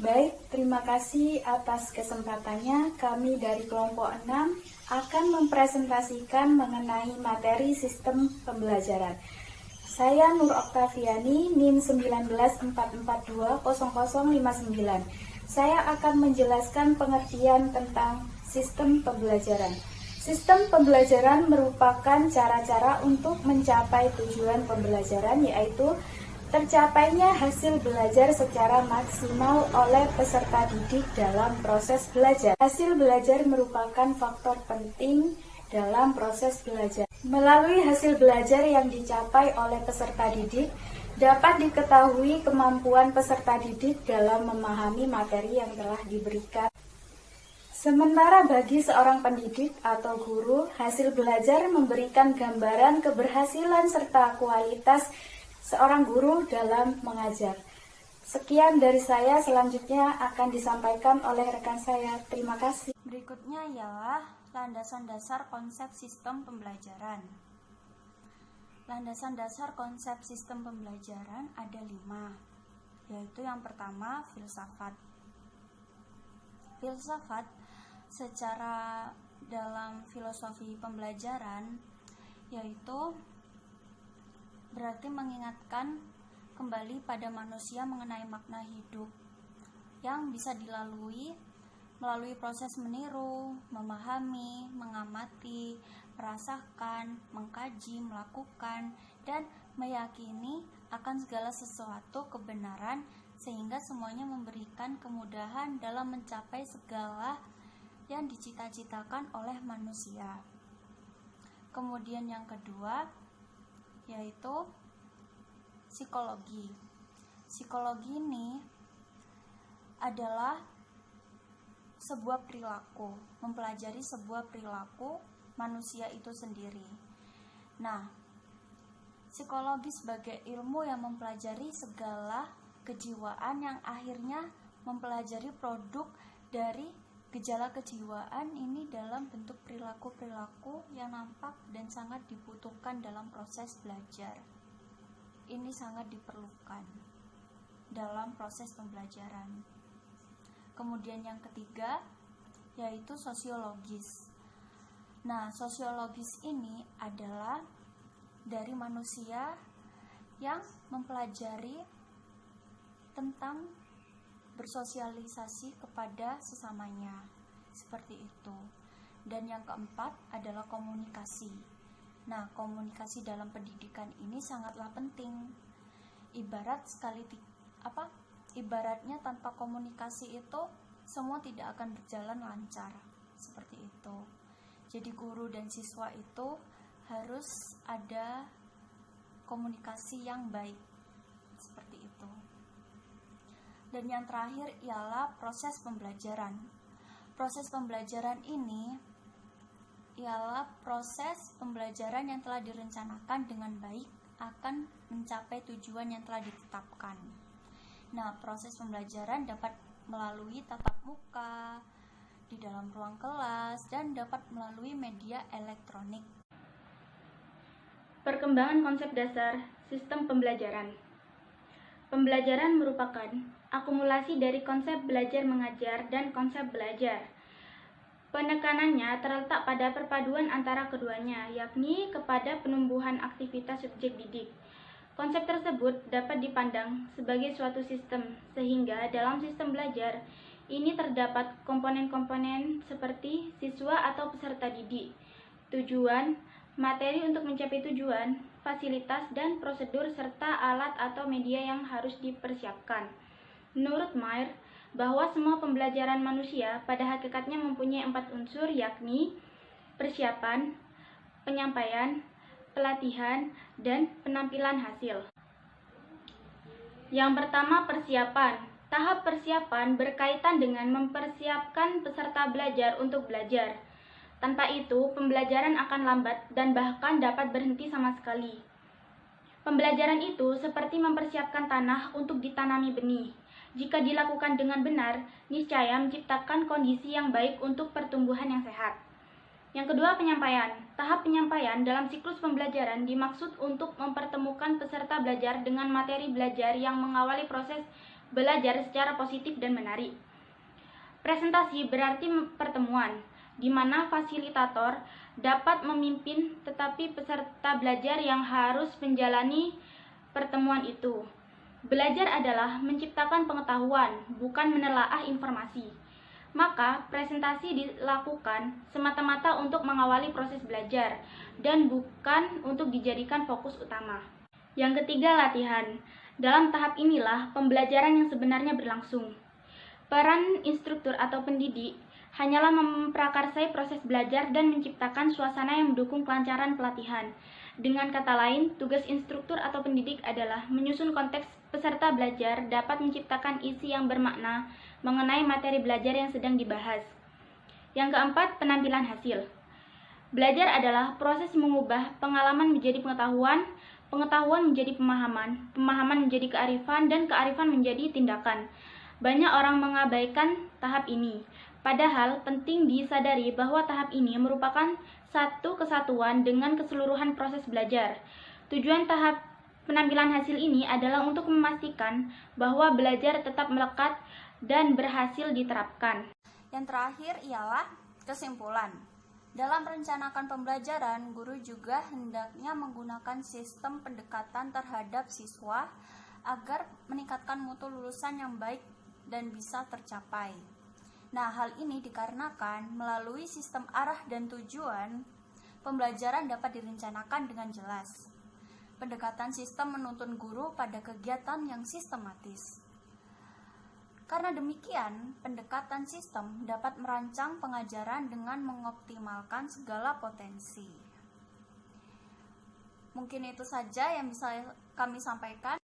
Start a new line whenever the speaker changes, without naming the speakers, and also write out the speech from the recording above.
Baik, terima kasih atas kesempatannya. Kami dari kelompok 6 akan mempresentasikan mengenai materi sistem pembelajaran. Saya Nur Oktaviani, NIM 194420059. Saya akan menjelaskan pengertian tentang sistem pembelajaran. Sistem pembelajaran merupakan cara-cara untuk mencapai tujuan pembelajaran, yaitu tercapainya hasil belajar secara maksimal oleh peserta didik dalam proses belajar. Hasil belajar merupakan faktor penting dalam proses belajar. Melalui hasil belajar yang dicapai oleh peserta didik, dapat diketahui kemampuan peserta didik dalam memahami materi yang telah diberikan. Sementara bagi seorang pendidik atau guru, hasil belajar memberikan gambaran keberhasilan serta kualitas seorang guru dalam mengajar. Sekian dari saya, selanjutnya akan disampaikan oleh rekan saya. Terima kasih.
Berikutnya ialah landasan dasar konsep sistem pembelajaran. Landasan dasar konsep sistem pembelajaran ada 5, yaitu yang pertama filsafat. Filsafat secara dalam filosofi pembelajaran yaitu berarti mengingatkan kembali pada manusia mengenai makna hidup yang bisa dilalui melalui proses meniru, memahami, mengamati, merasakan, mengkaji, melakukan, dan meyakini akan segala sesuatu kebenaran sehingga semuanya memberikan kemudahan dalam mencapai segala yang dicita-citakan oleh manusia. Kemudian yang kedua yaitu psikologi. Psikologi ini adalah sebuah perilaku, mempelajari sebuah perilaku manusia itu sendiri. Nah, psikologi sebagai ilmu yang mempelajari segala kejiwaan yang akhirnya mempelajari produk dari gejala kejiwaan ini dalam bentuk perilaku-perilaku yang nampak dan sangat dibutuhkan dalam proses belajar. Ini sangat diperlukan dalam proses pembelajaran. Kemudian yang ketiga yaitu sosiologis. Nah, sosiologis ini adalah dari manusia yang mempelajari tentang bersosialisasi kepada sesamanya, seperti itu. Dan yang keempat adalah komunikasi. Nah, komunikasi dalam pendidikan ini sangatlah penting. Ibaratnya tanpa komunikasi itu semua tidak akan berjalan lancar, seperti itu. Jadi guru dan siswa itu harus ada komunikasi yang baik, seperti itu. Dan yang terakhir ialah proses pembelajaran. Proses pembelajaran ini ialah proses pembelajaran yang telah direncanakan dengan baik akan mencapai tujuan yang telah ditetapkan. Nah, proses pembelajaran dapat melalui tatap muka, di dalam ruang kelas, dan dapat melalui media elektronik.
Perkembangan konsep dasar sistem pembelajaran. Pembelajaran merupakan akumulasi dari konsep belajar mengajar dan konsep belajar. Penekanannya terletak pada perpaduan antara keduanya, yakni kepada penumbuhan aktivitas subjek didik. Konsep tersebut dapat dipandang sebagai suatu sistem, sehingga dalam sistem belajar ini terdapat komponen-komponen seperti siswa atau peserta didik, tujuan, materi untuk mencapai tujuan, fasilitas dan prosedur, serta alat atau media yang harus dipersiapkan. Menurut Mayer, bahwa semua pembelajaran manusia pada hakikatnya mempunyai 4 unsur, yakni persiapan, penyampaian, pelatihan, dan penampilan hasil. Yang pertama, persiapan. Tahap persiapan berkaitan dengan mempersiapkan peserta belajar untuk belajar. Tanpa itu, pembelajaran akan lambat dan bahkan dapat berhenti sama sekali. Pembelajaran itu seperti mempersiapkan tanah untuk ditanami benih. Jika dilakukan dengan benar, niscaya menciptakan kondisi yang baik untuk pertumbuhan yang sehat. Yang kedua, penyampaian. Tahap penyampaian dalam siklus pembelajaran dimaksud untuk mempertemukan peserta belajar dengan materi belajar yang mengawali proses belajar secara positif dan menarik. Presentasi berarti pertemuan, di mana fasilitator dapat memimpin tetapi peserta belajar yang harus menjalani pertemuan itu. Belajar adalah menciptakan pengetahuan, bukan menelaah informasi. Maka, presentasi dilakukan semata-mata untuk mengawali proses belajar dan bukan untuk dijadikan fokus utama. Yang ketiga, latihan. Dalam tahap inilah pembelajaran yang sebenarnya berlangsung. Peran instruktur atau pendidik hanyalah memprakarsai proses belajar dan menciptakan suasana yang mendukung kelancaran pelatihan. Dengan kata lain, tugas instruktur atau pendidik adalah menyusun konteks peserta belajar dapat menciptakan isi yang bermakna mengenai materi belajar yang sedang dibahas. Yang keempat, penampilan hasil. Belajar adalah proses mengubah pengalaman menjadi pengetahuan, pengetahuan menjadi pemahaman, pemahaman menjadi kearifan, dan kearifan menjadi tindakan. Banyak orang mengabaikan tahap ini. Padahal penting disadari bahwa tahap ini merupakan satu kesatuan dengan keseluruhan proses belajar. Tujuan tahap penampilan hasil ini adalah untuk memastikan bahwa belajar tetap melekat dan berhasil diterapkan.
Yang terakhir ialah kesimpulan. Dalam merencanakan pembelajaran, guru juga hendaknya menggunakan sistem pendekatan terhadap siswa agar meningkatkan mutu lulusan yang baik dan bisa tercapai. Nah, hal ini dikarenakan melalui sistem arah dan tujuan, pembelajaran dapat direncanakan dengan jelas. Pendekatan sistem menuntun guru pada kegiatan yang sistematis. Karena demikian, pendekatan sistem dapat merancang pengajaran dengan mengoptimalkan segala potensi. Mungkin itu saja yang bisa kami sampaikan.